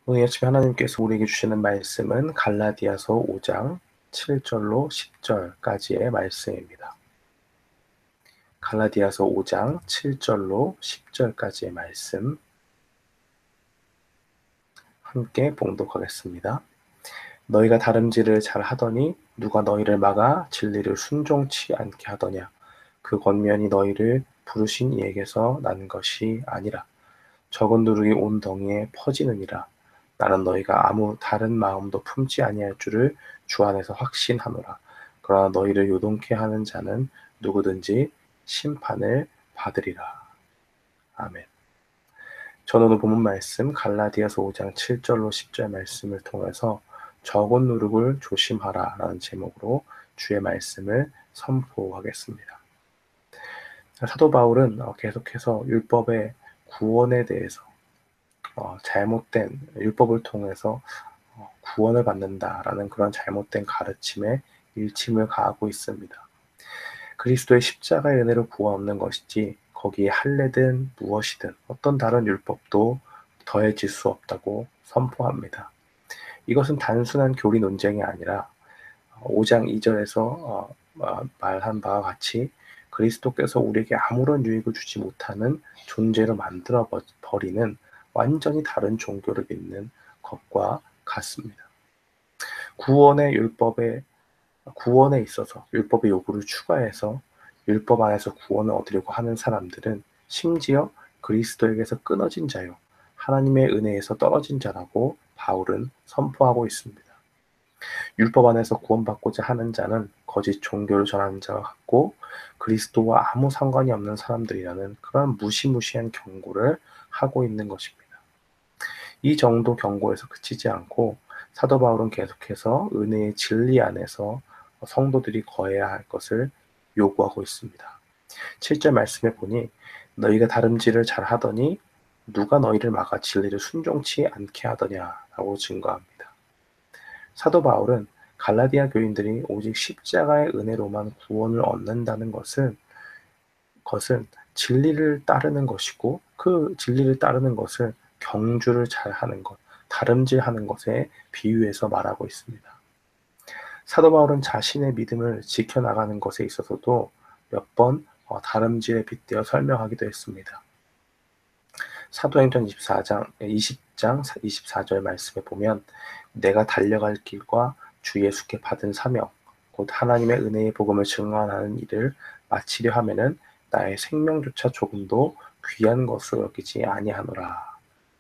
오늘 아침에 하나님께서 우리에게 주시는 말씀은 갈라디아서 5장 7절로 10절까지의 말씀입니다. 갈라디아서 5장 7절로 10절까지의 말씀 함께 봉독하겠습니다. 너희가 다름질을 잘 하더니 누가 너희를 막아 진리를 순종치 않게 하더냐. 그 권면이 너희를 부르신 이에게서 난 것이 아니라 적은 누룩이 온 덩이에 퍼지느니라. 나는 너희가 아무 다른 마음도 품지 아니할 줄을 주 안에서 확신하노라. 그러나 너희를 요동케 하는 자는 누구든지 심판을 받으리라. 아멘. 저는 오늘 본문 말씀 갈라디아서 5장 7절로 10절 말씀을 통해서 적은 누룩을 조심하라 라는 제목으로 주의 말씀을 선포하겠습니다. 사도 바울은 계속해서 율법의 구원에 대해서 잘못된 율법을 통해서 구원을 받는다라는 그런 잘못된 가르침에 일침을 가하고 있습니다. 그리스도의 십자가의 은혜로 구원 없는 것이지 거기에 할례든 무엇이든 어떤 다른 율법도 더해질 수 없다고 선포합니다. 이것은 단순한 교리 논쟁이 아니라 5장 2절에서 말한 바와 같이 그리스도께서 우리에게 아무런 유익을 주지 못하는 존재로 만들어 버리는 완전히 다른 종교를 믿는 것과 같습니다. 구원에 있어서 율법의 요구를 추가해서 율법 안에서 구원을 얻으려고 하는 사람들은 심지어 그리스도에게서 끊어진 자요, 하나님의 은혜에서 떨어진 자라고 바울은 선포하고 있습니다. 율법 안에서 구원받고자 하는 자는 거짓 종교를 전하는 자와 같고 그리스도와 아무 상관이 없는 사람들이라는 그런 무시무시한 경고를 하고 있는 것입니다. 이 정도 경고에서 그치지 않고 사도 바울은 계속해서 은혜의 진리 안에서 성도들이 거해야 할 것을 요구하고 있습니다. 7절 말씀에 보니 너희가 다름질을 잘 하더니 누가 너희를 막아 진리를 순종치 않게 하더냐라고 증거합니다. 사도 바울은 갈라디아 교인들이 오직 십자가의 은혜로만 구원을 얻는다는 것은 진리를 따르는 것이고 그 진리를 따르는 것을 경주를 잘 하는 것, 다름질하는 것에 비유해서 말하고 있습니다. 사도 바울은 자신의 믿음을 지켜나가는 것에 있어서도 몇 번 다름질에 빗대어 설명하기도 했습니다. 사도행전 20장 24절 말씀에 보면 내가 달려갈 길과 주 예수께 받은 사명 곧 하나님의 은혜의 복음을 증언하는 일을 마치려 하면은 나의 생명조차 조금도 귀한 것으로 여기지 아니하노라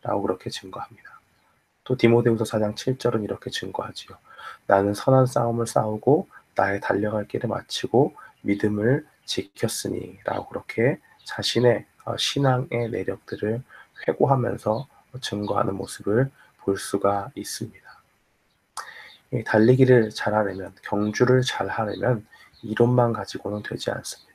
라고 그렇게 증거합니다. 또 디모데후서 4장 7절은 이렇게 증거하지요. 나는 선한 싸움을 싸우고 나의 달려갈 길을 마치고 믿음을 지켰으니 라고 그렇게 자신의 신앙의 내력들을 회고하면서 증거하는 모습을 볼 수가 있습니다. 달리기를 잘하려면, 경주를 잘하려면 이론만 가지고는 되지 않습니다.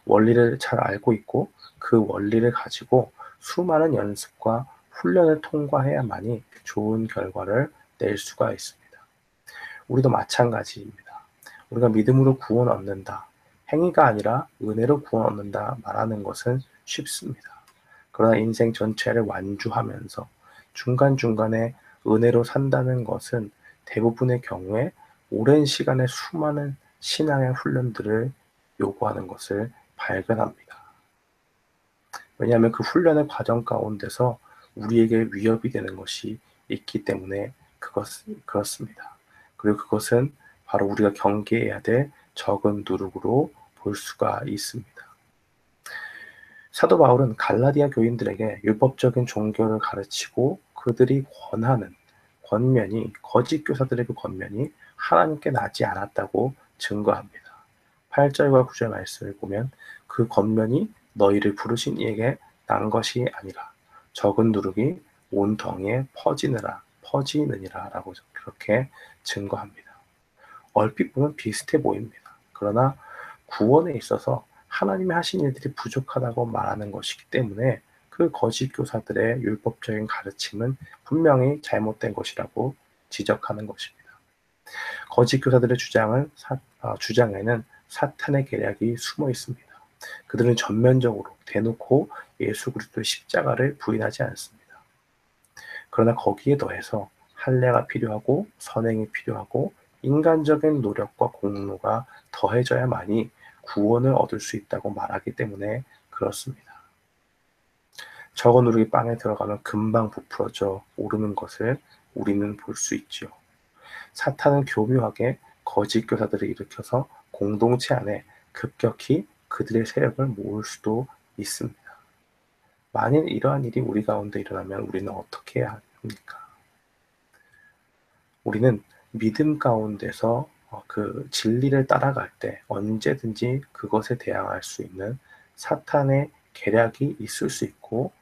원리를 잘 알고 있고 그 원리를 가지고 수많은 연습과 훈련을 통과해야만이 좋은 결과를 낼 수가 있습니다. 우리도 마찬가지입니다. 우리가 믿음으로 구원 얻는다, 행위가 아니라 은혜로 구원 얻는다 말하는 것은 쉽습니다. 그러나 인생 전체를 완주하면서 중간중간에 은혜로 산다는 것은 대부분의 경우에 오랜 시간의 수많은 신앙의 훈련들을 요구하는 것을 발견합니다. 왜냐하면 그 훈련의 과정 가운데서 우리에게 위협이 되는 것이 있기 때문에 그렇습니다. 그리고 그것은 바로 우리가 경계해야 될 적은 누룩으로 볼 수가 있습니다. 사도 바울은 갈라디아 교인들에게 율법적인 종교를 가르치고 그들이 권하는 권면이 거짓 교사들의 그 권면이 하나님께 나지 않았다고 증거합니다. 8절과 9절 말씀을 보면 그 권면이 너희를 부르신 이에게 난 것이 아니라 적은 누룩이 온 덩이에 퍼지느니라 라고 그렇게 증거합니다. 얼핏 보면 비슷해 보입니다. 그러나 구원에 있어서 하나님이 하신 일들이 부족하다고 말하는 것이기 때문에 그 거짓 교사들의 율법적인 가르침은 분명히 잘못된 것이라고 지적하는 것입니다. 거짓 교사들의 주장에는 사탄의 계략이 숨어 있습니다. 그들은 전면적으로 대놓고 예수 그리스도의 십자가를 부인하지 않습니다. 그러나 거기에 더해서 할례가 필요하고 선행이 필요하고 인간적인 노력과 공로가 더해져야만이 구원을 얻을 수 있다고 말하기 때문에 그렇습니다. 저거 누르기 빵에 들어가면 금방 부풀어져 오르는 것을 우리는 볼 수 있지요. 사탄은 교묘하게 거짓 교사들을 일으켜서 공동체 안에 급격히 그들의 세력을 모을 수도 있습니다. 만일 이러한 일이 우리 가운데 일어나면 우리는 어떻게 해야 합니까? 우리는 믿음 가운데서 그 진리를 따라갈 때 언제든지 그것에 대항할 수 있는 사탄의 계략이 있을 수 있고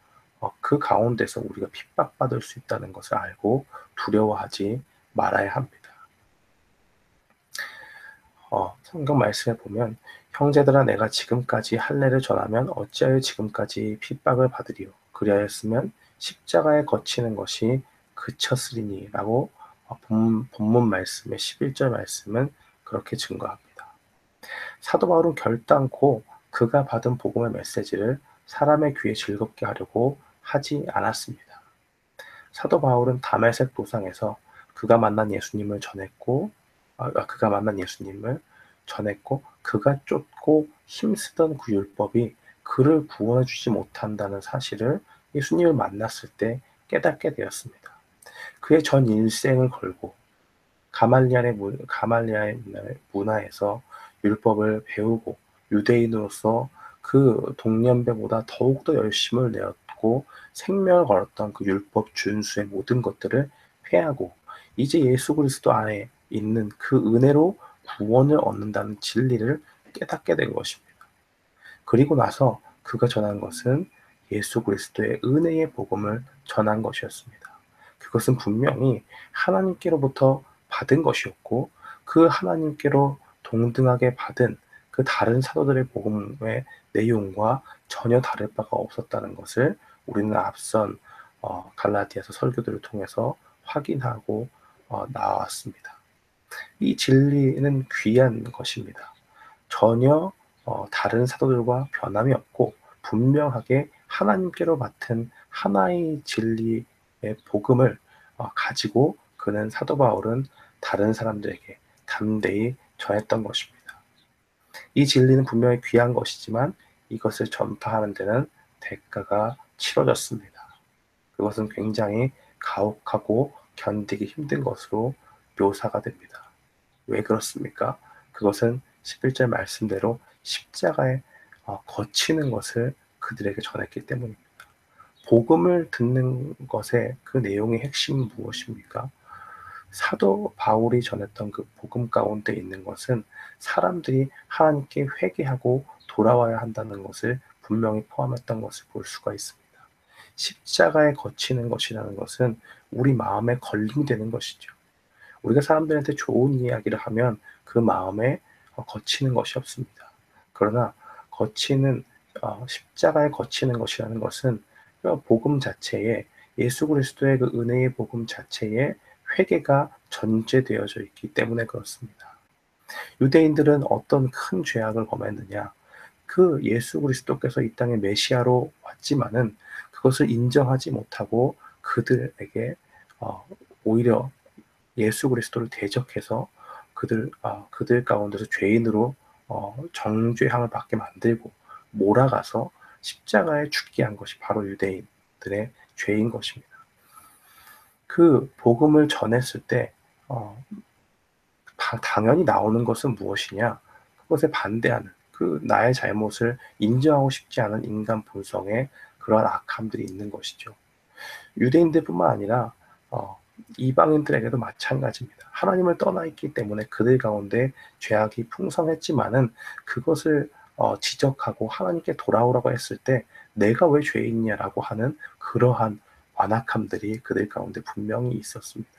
그 가운데서 우리가 핍박받을 수 있다는 것을 알고 두려워하지 말아야 합니다. 성경 말씀에 보면 형제들아 내가 지금까지 할례를 전하면 어찌하여 지금까지 핍박을 받으리요 그리하였으면 십자가에 거치는 것이 그쳤으리니 라고 본문 말씀의 11절 말씀은 그렇게 증거합니다. 사도 바울은 결단코 그가 받은 복음의 메시지를 사람의 귀에 즐겁게 하려고 하지 않았습니다. 사도 바울은 다메섹 도상에서 그가 만난 예수님을 전했고 그가 쫓고 힘쓰던 그 율법이 그를 구원해 주지 못한다는 사실을 예수님을 만났을 때 깨닫게 되었습니다. 그의 전 일생을 걸고 가말리아의 문화에서 율법을 배우고 유대인으로서 그 동년배보다 더욱더 열심을 내었고 생명을 걸었던 그 율법 준수의 모든 것들을 회하고 이제 예수 그리스도 안에 있는 그 은혜로 구원을 얻는다는 진리를 깨닫게 된 것입니다. 그리고 나서 그가 전한 것은 예수 그리스도의 은혜의 복음을 전한 것이었습니다. 그것은 분명히 하나님께로부터 받은 것이었고 그 하나님께로 동등하게 받은 그 다른 사도들의 복음의 내용과 전혀 다를 바가 없었다는 것을 우리는 앞선 갈라디아서 설교들을 통해서 확인하고 나왔습니다. 이 진리는 귀한 것입니다. 전혀 다른 사도들과 변함이 없고 분명하게 하나님께로 맡은 하나의 진리의 복음을 가지고 그는 사도 바울은 다른 사람들에게 담대히 전했던 것입니다. 이 진리는 분명히 귀한 것이지만 이것을 전파하는 데는 대가가 치러졌습니다. 그것은 굉장히 가혹하고 견디기 힘든 것으로 묘사가 됩니다. 왜 그렇습니까? 그것은 11절 말씀대로 십자가에 거치는 것을 그들에게 전했기 때문입니다. 복음을 듣는 것의 그 내용의 핵심은 무엇입니까? 사도 바울이 전했던 그 복음 가운데 있는 것은 사람들이 하나님께 회개하고 돌아와야 한다는 것을 분명히 포함했던 것을 볼 수가 있습니다. 십자가에 거치는 것이라는 것은 우리 마음에 걸림이 되는 것이죠. 우리가 사람들한테 좋은 이야기를 하면 그 마음에 거치는 것이 없습니다. 그러나 십자가에 거치는 것이라는 것은 복음 자체에 예수 그리스도의 그 은혜의 복음 자체에 회개가 전제되어져 있기 때문에 그렇습니다. 유대인들은 어떤 큰 죄악을 범했느냐? 그 예수 그리스도께서 이 땅에 메시아로 왔지만은 그것을 인정하지 못하고 그들에게 오히려 예수 그리스도를 대적해서 그들 가운데서 죄인으로 정죄함을 받게 만들고 몰아가서 십자가에 죽게 한 것이 바로 유대인들의 죄인 것입니다. 그 복음을 전했을 때 당연히 나오는 것은 무엇이냐? 그것에 반대하는 그 나의 잘못을 인정하고 싶지 않은 인간 본성에 그러한 악함들이 있는 것이죠. 유대인들뿐만 아니라 이방인들에게도 마찬가지입니다. 하나님을 떠나 있기 때문에 그들 가운데 죄악이 풍성했지만은 그것을 지적하고 하나님께 돌아오라고 했을 때 내가 왜 죄인이냐라고 하는 그러한 완악함들이 그들 가운데 분명히 있었습니다.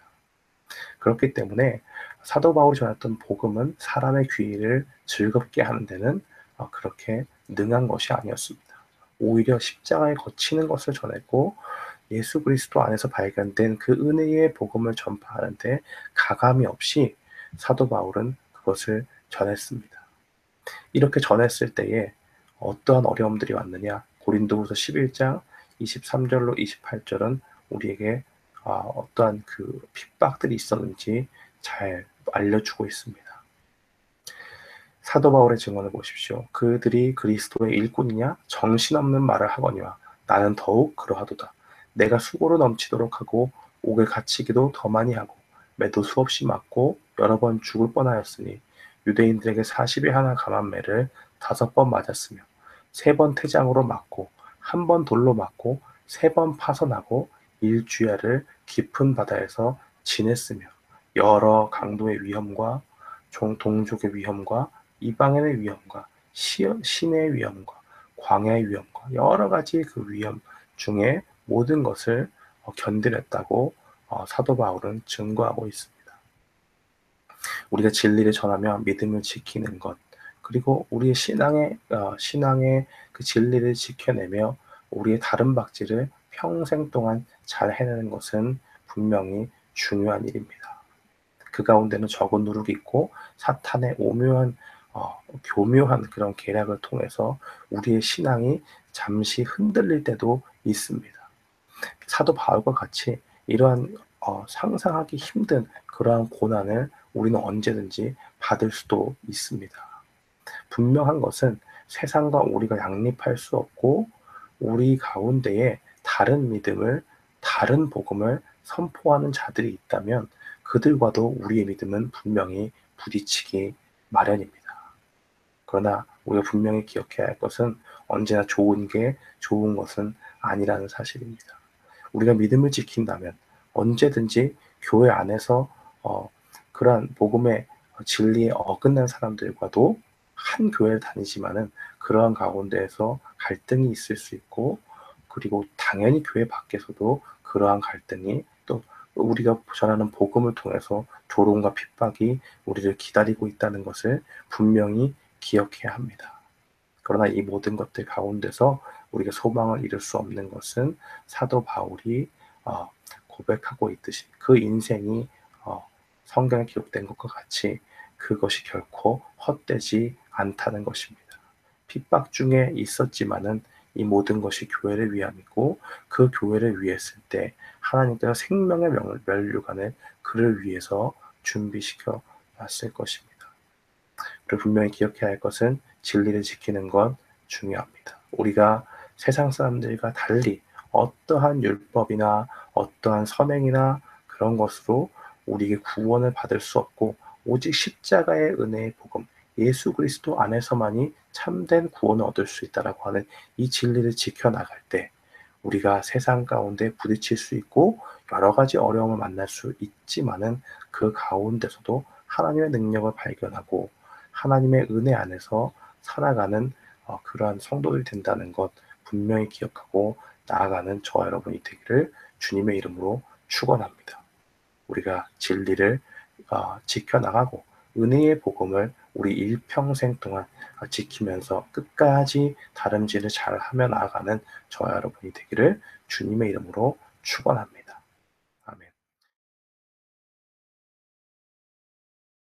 그렇기 때문에 사도 바울이 전했던 복음은 사람의 귀를 즐겁게 하는 데는 그렇게 능한 것이 아니었습니다. 오히려 십자가에 거치는 것을 전했고 예수 그리스도 안에서 발견된 그 은혜의 복음을 전파하는데 가감이 없이 사도 바울은 그것을 전했습니다. 이렇게 전했을 때에 어떠한 어려움들이 왔느냐? 고린도후서 11장 23절로 28절은 우리에게 어떠한 그 핍박들이 있었는지 잘 알려주고 있습니다. 사도 바울의 증언을 보십시오. 그들이 그리스도의 일꾼이냐 정신없는 말을 하거니와 나는 더욱 그러하도다. 내가 수고로 넘치도록 하고 옥에 갇히기도 더 많이 하고 매도 수없이 맞고 여러 번 죽을 뻔하였으니 유대인들에게 40에 하나 감한 매를 5번 맞았으며 3번 태장으로 맞고 1번 돌로 맞고 3번 파선하고 일주야를 깊은 바다에서 지냈으며 여러 강도의 위험과 동족의 위험과 이방인의 위험과 신의 위험과 광야의 위험과 여러 가지 그 위험 중에 모든 것을 견디냈다고 사도 바울은 증거하고 있습니다. 우리가 진리를 전하며 믿음을 지키는 것, 그리고 우리의 신앙의 그 진리를 지켜내며 우리의 다른 박질을 평생 동안 잘 해내는 것은 분명히 중요한 일입니다. 그 가운데는 적은 누룩이 있고 사탄의 오묘한 교묘한 그런 계략을 통해서 우리의 신앙이 잠시 흔들릴 때도 있습니다. 사도 바울과 같이 이러한 상상하기 힘든 그러한 고난을 우리는 언제든지 받을 수도 있습니다. 분명한 것은 세상과 우리가 양립할 수 없고 우리 가운데에 다른 믿음을, 다른 복음을 선포하는 자들이 있다면 그들과도 우리의 믿음은 분명히 부딪히기 마련입니다. 그러나 우리가 분명히 기억해야 할 것은 언제나 좋은 것은 아니라는 사실입니다. 우리가 믿음을 지킨다면 언제든지 교회 안에서 그러한 복음의 진리에 어긋난 사람들과도 한 교회를 다니지만은 그러한 가운데에서 갈등이 있을 수 있고, 그리고 당연히 교회 밖에서도 그러한 갈등이 또 우리가 전하는 복음을 통해서 조롱과 핍박이 우리를 기다리고 있다는 것을 분명히 기억해야 합니다. 그러나 이 모든 것들 가운데서 우리가 소망을 잃을 수 없는 것은 사도 바울이 고백하고 있듯이 그 인생이 성경에 기록된 것과 같이 그것이 결코 헛되지 않다는 것입니다. 핍박 중에 있었지만은 이 모든 것이 교회를 위함이고 그 교회를 위했을 때 하나님께서 생명의 면류관을 그를 위해서 준비시켜 놨을 것입니다. 그리고 분명히 기억해야 할 것은 진리를 지키는 건 중요합니다. 우리가 세상 사람들과 달리 어떠한 율법이나 어떠한 선행이나 그런 것으로 우리에게 구원을 받을 수 없고 오직 십자가의 은혜의 복음, 예수 그리스도 안에서만이 참된 구원을 얻을 수 있다라고 하는 이 진리를 지켜나갈 때 우리가 세상 가운데 부딪힐 수 있고 여러 가지 어려움을 만날 수 있지만은 그 가운데서도 하나님의 능력을 발견하고 하나님의 은혜 안에서 살아가는 그러한 성도들이 된다는 것 분명히 기억하고 나아가는 저와 여러분이 되기를 주님의 이름으로 축원합니다. 우리가 진리를 지켜나가고 은혜의 복음을 우리 일평생 동안 지키면서 끝까지 다름질을 잘 하며 나아가는 저와 여러분이 되기를 주님의 이름으로 축원합니다.